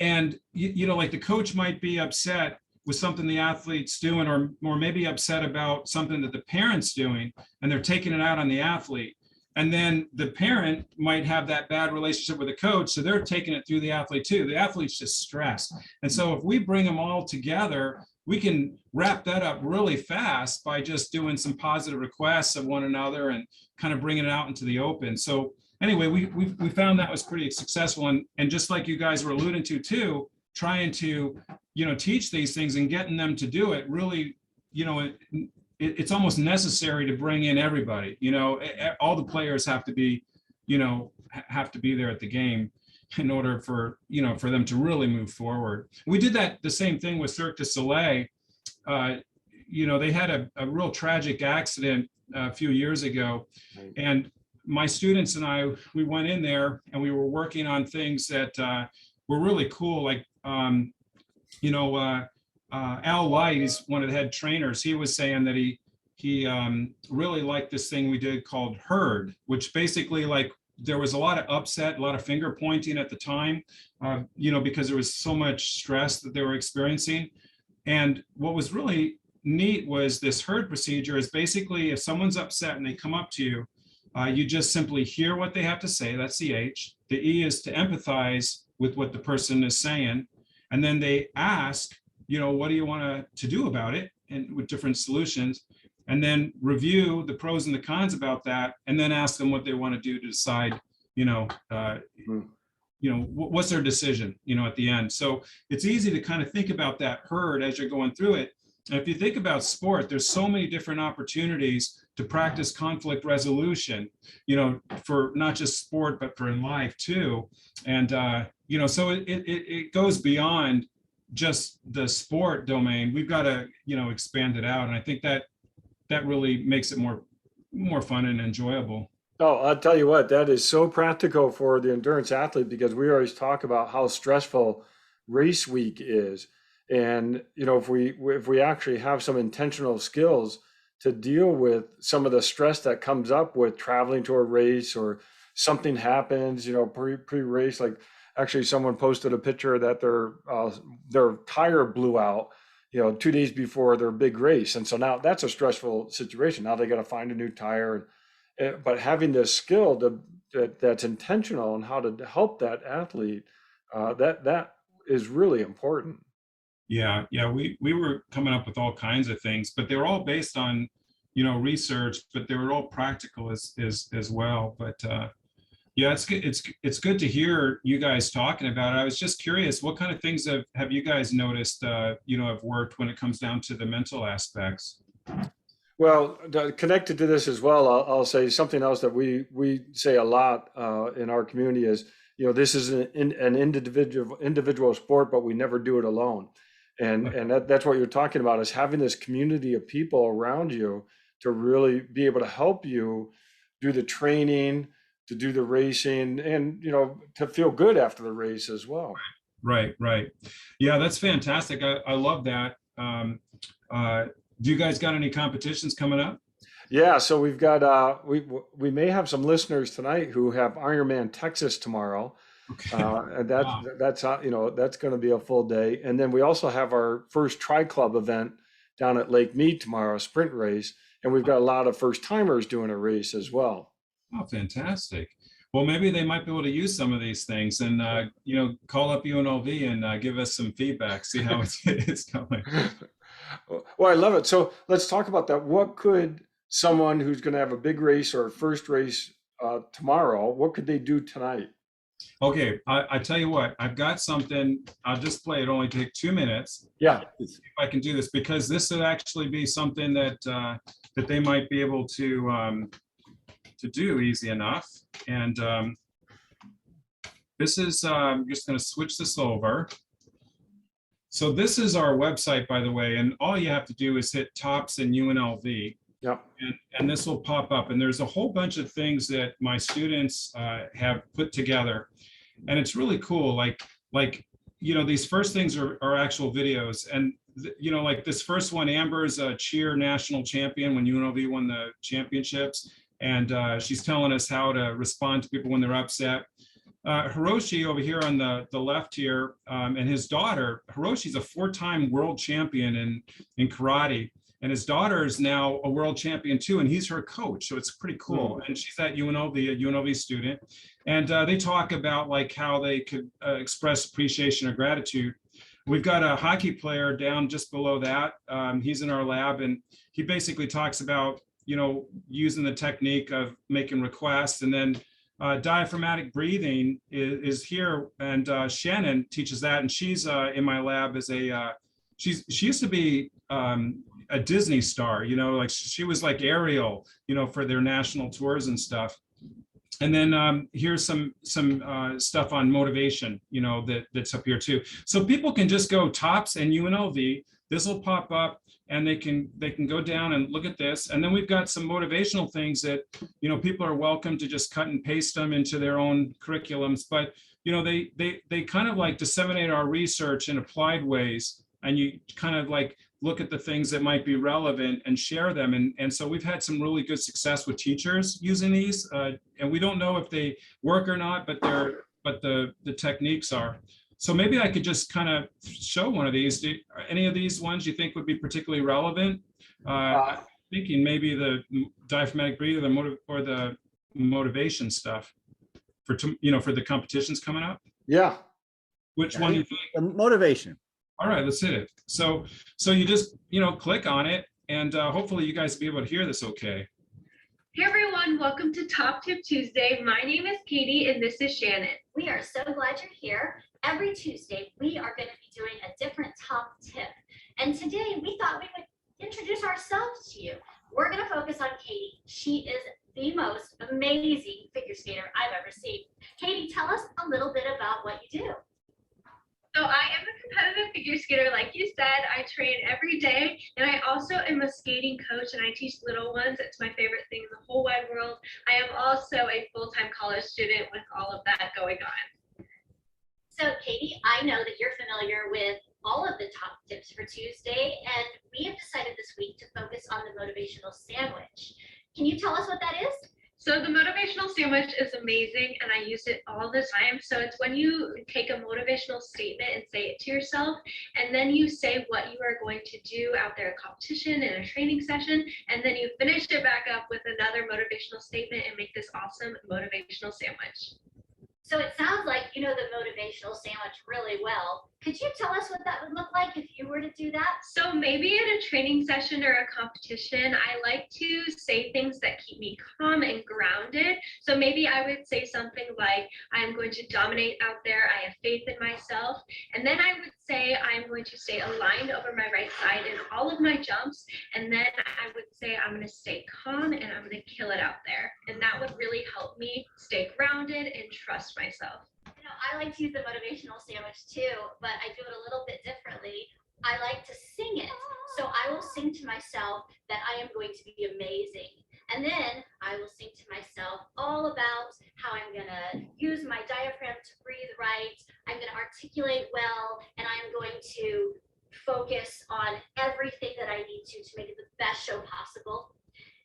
and like the coach might be upset with something the athlete's doing, or maybe upset about something that the parent's doing, and they're taking it out on the athlete. And then the parent might have that bad relationship with the coach, so they're taking it through the athlete too. The athlete's just stressed. And so if we bring them all together, we can wrap that up really fast by just doing some positive requests of one another and kind of bringing it out into the open. So anyway, we found that was pretty successful. And just like you guys were alluding to too, trying to, teach these things and getting them to do it really, it's almost necessary to bring in everybody. All the players have to be there at the game in order for them to really move forward. We did the same thing with Cirque du Soleil. They had a real tragic accident a few years ago, and my students and I, we went in there and we were working on things that were really cool. Like, Al Light is one of the head trainers. He was saying that he really liked this thing we did called Herd, which basically, like, there was a lot of upset, a lot of finger pointing at the time, because there was so much stress that they were experiencing. And what was really neat was this Herd procedure is basically, if someone's upset and they come up to you, you just simply hear what they have to say. That's the H. The E is to empathize with what the person is saying. And then they ask, what do you want to do about it? And with different solutions. And then review the pros and the cons about that, and then ask them what they want to do to decide, what's their decision, at the end. So it's easy to kind of think about that Herd as you're going through it. And if you think about sport, there's so many different opportunities to practice conflict resolution, for not just sport, but for in life too. And, so it goes beyond just the sport domain. We've got to, expand it out. And I think that really makes it more fun and enjoyable. Oh, I'll tell you what, that is so practical for the endurance athlete, because we always talk about how stressful race week is. And, if we actually have some intentional skills to deal with some of the stress that comes up with traveling to a race, or something happens, pre-race, like actually someone posted a picture that their tire blew out, 2 days before their big race. And so now that's a stressful situation. Now they got to find a new tire. But having this skill that's intentional on how to help that athlete, that is really important. Yeah. We were coming up with all kinds of things, but they were all based on, research, but they were all practical as well. But yeah, it's good to hear you guys talking about it. I was just curious, what kind of things have you guys noticed, have worked when it comes down to the mental aspects? Well, connected to this as well, I'll say something else that we say a lot in our community is, this is an individual sport, but we never do it alone. And that's what you're talking about, is having this community of people around you to really be able to help you do the training, to do the racing, and, to feel good after the race as well. Right. Yeah, that's fantastic. I love that. Do you guys got any competitions coming up? Yeah, so we've got we may have some listeners tonight who have Ironman Texas tomorrow. Okay. And Wow. that's that's going to be a full day. And then we also have our first Tri Club event down at Lake Mead tomorrow, a sprint race. and we've got a lot of first timers doing a race as well. Oh, fantastic. Well, maybe they might be able to use some of these things and, call up UNLV and give us some feedback, see how it's going. Well, I love it. So let's talk about that. What could someone who's going to have a big race or a first race tomorrow, what could they do tonight? Okay, I tell you what, I've got something. I'll just play it. Only take 2 minutes. Yeah. If I can do this, because this would actually be something that that they might be able to do easy enough. And this is, I'm just going to switch this over. So this is our website, by the way, and all you have to do is hit tops in UNLV. Yep. And this will pop up. And there's a whole bunch of things that my students have put together. And it's really cool. Like, these first things are actual videos. And, like this first one, Amber's a cheer national champion when UNLV won the championships. And she's telling us how to respond to people when they're upset. Hiroshi over here on the left here, and his daughter, Hiroshi's a 4-time world champion in karate. And his daughter is now a world champion too, and he's her coach. So it's pretty cool. And she's at UNLV, a UNLV student. And they talk about like how they could express appreciation or gratitude. We've got a hockey player down just below that. He's in our lab, and he basically talks about, using the technique of making requests. And then diaphragmatic breathing is here. And Shannon teaches that. And she's in my lab as she used to be a Disney star, like she was like Ariel, for their national tours and stuff. And then here's some stuff on motivation, that's up here too. So people can just go tops and UNLV. This will pop up, and they can go down and look at this. And then we've got some motivational things that, people are welcome to just cut and paste them into their own curriculums. But, they kind of like disseminate our research in applied ways. And you kind of like look at the things that might be relevant and share them. And so we've had some really good success with teachers using these. And we don't know if they work or not, but the techniques are. So maybe I could just kind of show one of these. Any of these ones you think would be particularly relevant? I'm thinking maybe the diaphragmatic breathing or the motivation stuff for the competitions coming up. Yeah. Which one do you think? The motivation. All right, let's hit it. So you just, click on it, and hopefully you guys will be able to hear this okay. Hey everyone, welcome to Top Tip Tuesday. My name is Katie and this is Shannon. We are so glad you're here. Every Tuesday, we are going to be doing a different top tip. And today we thought we would introduce ourselves to you. We're going to focus on Katie. She is the most amazing figure skater I've ever seen. Katie, tell us a little bit about what you do. So I am a competitive figure skater. Like you said, I train every day, and I also am a skating coach, and I teach little ones. It's my favorite thing in the whole wide world. I am also a full-time college student with all of that going on. So Katie, I know that you're familiar with all of the top tips for Tuesday, and we have decided this week to focus on the motivational sandwich. Can you tell us what that is? So the motivational sandwich is amazing, and I use it all the time. So it's when you take a motivational statement and say it to yourself, and then you say what you are going to do out there, a competition and a training session, and then you finish it back up with another motivational statement and make this awesome motivational sandwich. So it sounds like you know the motivational sandwich really well. Could you tell us what that would look like if you were to do that? So maybe in a training session or a competition, I like to say things that keep me calm and grounded. So maybe I would say something like, I'm going to dominate out there. I have faith in myself. And then I would say, I'm going to stay aligned over my right side in all of my jumps. And then I would say, I'm going to stay calm and I'm going to kill it out there. And that would really help me stay grounded and trust myself. You know, I like to use the motivational sandwich too, but I do it a little bit differently. I like to sing it. So I will sing to myself that I am going to be amazing. And then I will sing to myself all about how I'm going to use my diaphragm to breathe right. I'm going to articulate well, and I'm going to focus on everything that I need to make it the best show possible.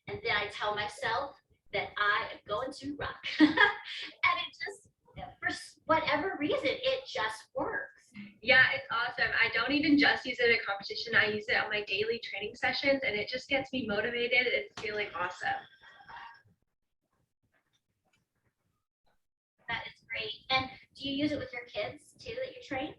And then I tell myself that I am going to rock. And it just, for whatever reason, it just works. Yeah, it's awesome. I don't even just use it at competition. I use it on my daily training sessions, and it just gets me motivated. It's feeling awesome. That is great. And do you use it with your kids too that you train?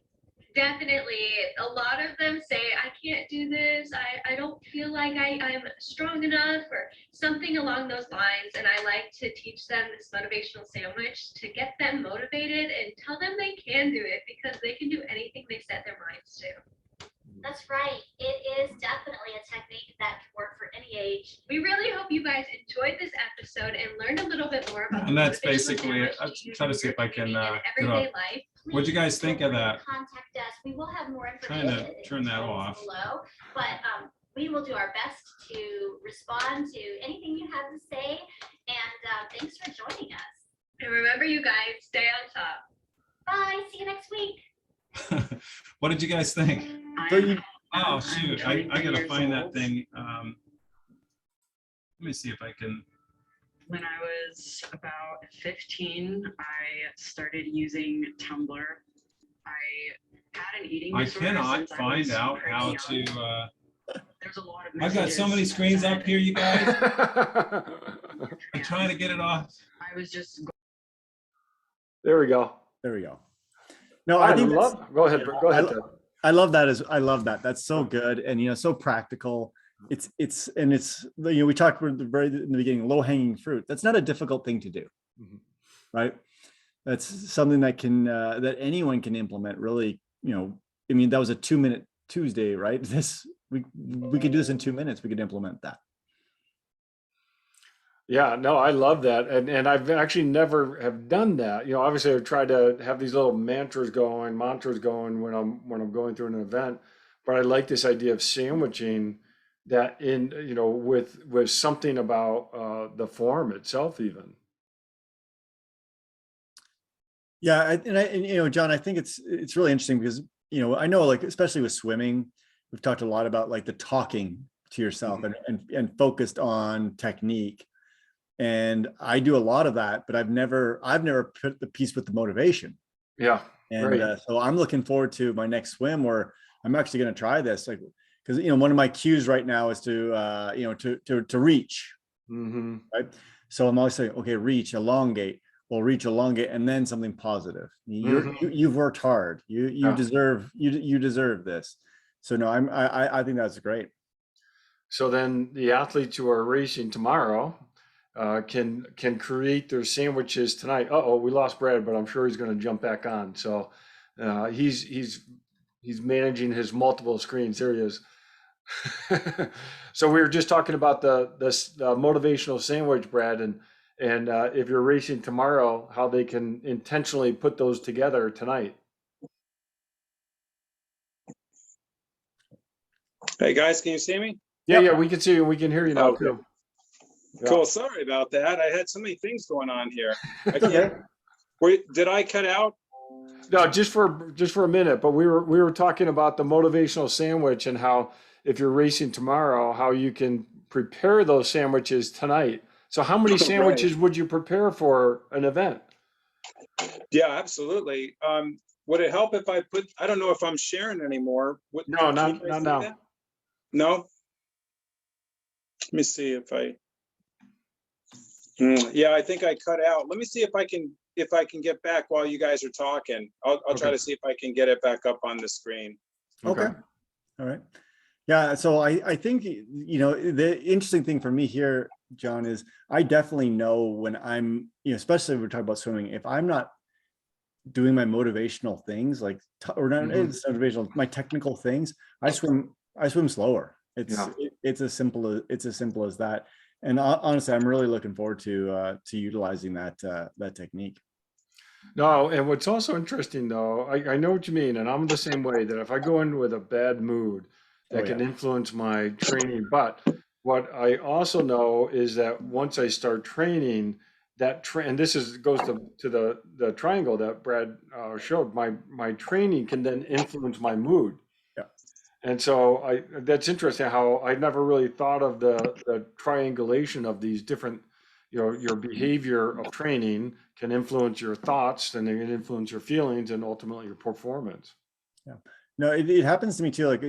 Definitely. A lot of them say, I can't do this. I don't feel like I'm strong enough or something along those lines. And I like to teach them this motivational sandwich to get them motivated and tell them they can do it because they can do anything they set their minds to. That's right. It is definitely a technique that can work for any age. We really hope you guys enjoyed this episode and learned a little bit more about And that's motivational basically it. sandwich I'm trying to see if I can in get up. everyday life. What'd you guys Please think feel of free to that? Contact us. We will have more Trying information. to turn that off. Below, but we will do our best to respond to anything you have to say. And thanks for joining us. And remember, you guys, stay on top. Bye. See you next week. What did you guys think? So you, Oh, shoot, I 23 gotta years find that old. thing. Let me see if I can. When I was about 15, I started using Tumblr. I had an eating I disorder cannot since I find was out pretty how young. to, There's a lot of I've got so many messages screens that up here, you guys. said, I'm trying to get it off. I was just There we go. there we go. No, I think that's- Go ahead. Go ahead. Ted. I love that. I love that. That's so good, and so practical. It's we talked about very in the beginning, low hanging fruit. That's not a difficult thing to do, Mhm. right? That's something that can that anyone can implement. Really, I mean, that was a 2-minute Tuesday, right? We could do this in 2 minutes. We could implement that. Yeah, no, I love that. And I've actually never have done that. Obviously I've tried to have these little mantras going when I'm going through an event, but I like this idea of sandwiching that in, with something about the form itself even. Yeah, John, I think it's really interesting because I know, like, especially with swimming, we've talked a lot about like the talking to yourself and focused on technique. And I do a lot of that, but I've never put the piece with the motivation. Yeah, And right. so I'm looking forward to my next swim where I'm actually going to try this, like, because one of my cues right now is to reach, Mm-hmm. right? So I'm always saying, okay, reach, elongate. Well, reach, elongate, and then something positive. You've worked hard. You Yeah. deserve this. So no, I think that's great. So then the athletes who are racing tomorrow can create their sandwiches tonight. Uh-oh, we lost Brad, but I'm sure he's going to jump back on. So he's managing his multiple screens. There he is. So we were just talking about the motivational sandwich, Brad, and if you're racing tomorrow, how they can intentionally put those together tonight. Hey guys, can you see me? Yeah, we can see you. We can hear you now Okay. too. Yeah. Cool. Sorry about that. I had so many things going on here. I It's okay. Wait, did I cut out? No, just for a minute, but we were talking about the motivational sandwich and how if you're racing tomorrow, how you can prepare those sandwiches tonight. So how many sandwiches would you prepare for an event? Yeah, absolutely. Would it help if I put? I don't know if I'm sharing anymore. No, can you guys not see now. that? No. Let me see if I. Yeah, I think I cut out. Let me see if I can get back while you guys are talking. I'll try Okay. to see if I can get it back up on the screen. Okay. All right. Yeah. So I think, the interesting thing for me here, John, is I definitely know when I'm, especially when we're talking about swimming, if I'm not doing my motivational things, like, or not Mhm. it's motivational, my technical things, I swim slower. Yeah. It's as simple as that. And honestly, I'm really looking forward to utilizing that technique. No, and what's also interesting though, I know what you mean, and I'm the same way that if I go in with a bad mood, that Oh, can yeah. influence my training. But what I also know is that once I start training, and this goes to the triangle that Brad showed. My training can then influence my mood. Yeah. And so that's interesting how I never really thought of the triangulation of these different, your behavior of training can influence your thoughts, and they can influence your feelings and ultimately your performance. No, it happens to me too. Like,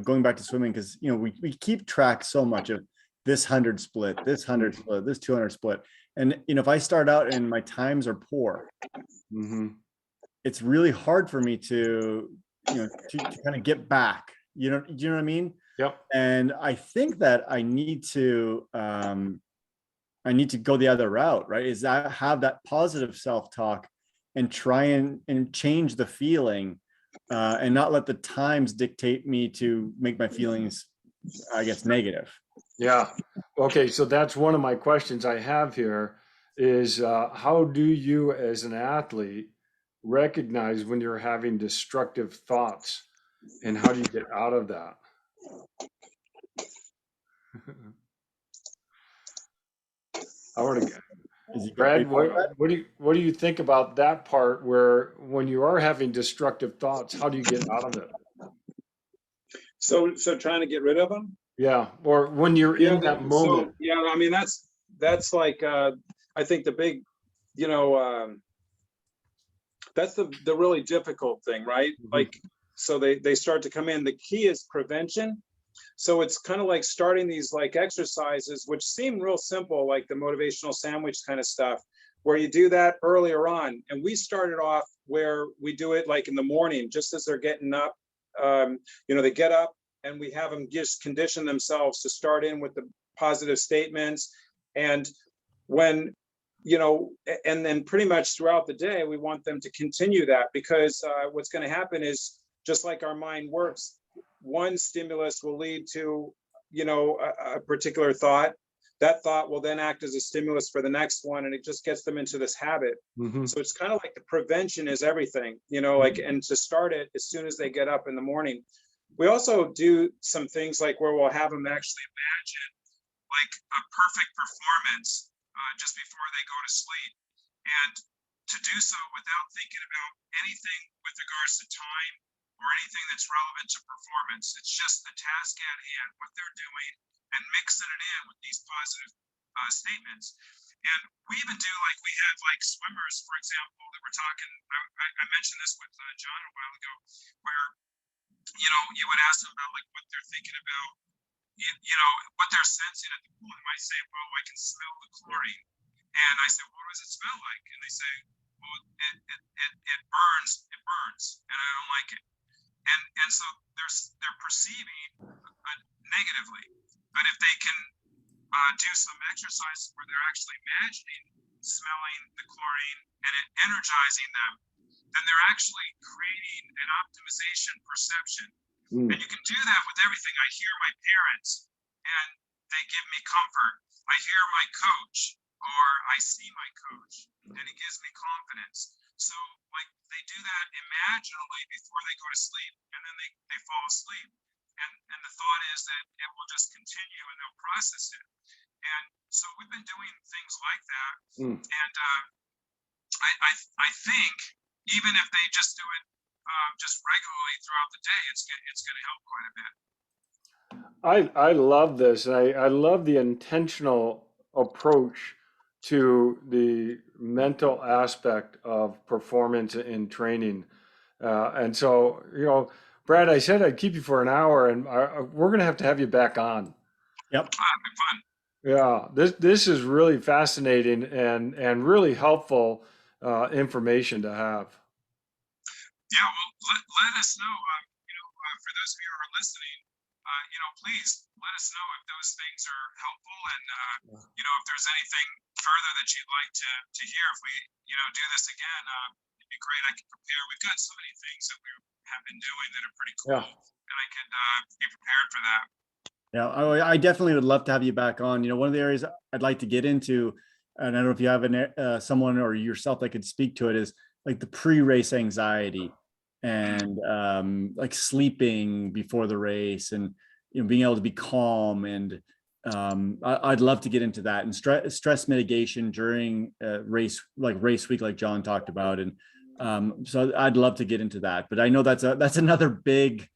going back to swimming, because, we keep track so much of this 100 split, this 100 split, this 200 split. And, if I start out and my times are poor, it's really hard for me to, to kind of get back, do you know what I mean? Yep. And I think that I need to go the other route, right? Is that have that positive self-talk and try and change the feeling, and not let the times dictate me to make my feelings, I guess, negative. Yeah. Okay. So that's one of my questions I have here is how do you as an athlete recognize when you're having destructive thoughts and how do you get out of that? I want to Brad, what do you think about that part where when you are having destructive thoughts, how do you get out of it? So trying to get rid of them? Yeah, or when you're in that moment. So, yeah, I mean, that's like, I think the big, that's the really difficult thing, right? Like, so they start to come in. The key is prevention. So it's kind of like starting these like exercises, which seem real simple, like the motivational sandwich kind of stuff, where you do that earlier on. And we started off where we do it like in the morning, just as they're getting up. They get up and we have them just condition themselves to start in with the positive statements. And when, and then pretty much throughout the day, we want them to continue that, because what's going to happen is, just like our mind works, one stimulus will lead to, a particular thought. That thought will then act as a stimulus for the next one, and it just gets them into this habit. So it's kind of like the prevention is everything, and to start it as soon as they get up in the morning. We also do some things like where we'll have them actually imagine like a perfect performance just before they go to sleep, and to do so without thinking about anything with regards to time or anything that's relevant to performance. It's just the task at hand, what they're doing, and mixing it in with these positive statements. And we even do, like, we have like swimmers, for example, that we're talking, I mentioned this with John a while ago, where, you would ask them about like what they're thinking about, what they're sensing at the pool. They might say, well, I can smell the chlorine. And I said, what does it smell like? And they say, well, it burns, and I don't like it. And so they're perceiving negatively. But if they can do some exercises where they're actually imagining smelling the chlorine and it energizing them, then they're actually creating an optimization perception. And you can do that with everything. I hear my parents and they give me comfort. I hear my coach, or I see my coach and it gives me confidence. So like they do that imaginally before they go to sleep, and then they fall asleep. And the thought is that it will just continue and they'll process it. And so we've been doing things like that. And I think even if they just do it just regularly throughout the day, it's going to help quite a bit. I love this. I love the intentional approach to the mental aspect of performance in training. And so, Brad, I said I'd keep you for an hour, and we're going to have you back on. Yep. Fun. Yeah, this is really fascinating and really helpful information to have. Yeah, well, let us know, for those of you who are listening, please let us know if those things are helpful, and, if there's anything further that you'd like to hear. If we, do this again, it'd be great. I can prepare. We've got so many things that we have been doing that are pretty cool, and I could be prepared for that. Yeah, I definitely would love to have you back on. One of the areas I'd like to get into, and I don't know if you have someone or yourself that could speak to it, is like the pre-race anxiety and like sleeping before the race, and being able to be calm. And I'd love to get into that, and stress mitigation during race week, like John talked about. And so I'd love to get into that. But I know that's another big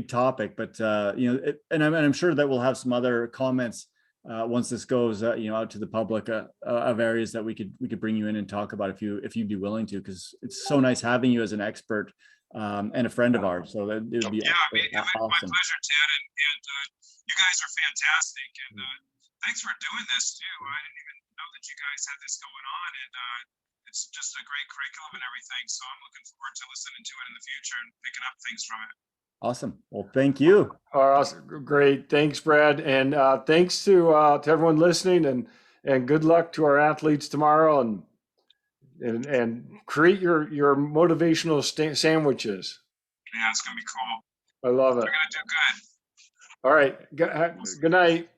topic. But and I'm sure that we'll have some other comments once this goes out to the public of areas that we could bring you in and talk about if you'd be willing to, because it's so nice having you as an expert and a friend of ours. So that it would be Yeah, I mean, my awesome. pleasure, Ted, and you guys are fantastic, and thanks for doing this too. I didn't even know that you guys had this going on, and it's just a great curriculum and everything. So I'm looking forward to listening to it in the future and picking up things from it. Awesome. Well, thank you. Awesome. Great. Thanks, Brad. And thanks to everyone listening, and good luck to our athletes tomorrow, and create your motivational sandwiches. Yeah, it's gonna be cool. I love it. They're gonna do good. All right. Good night.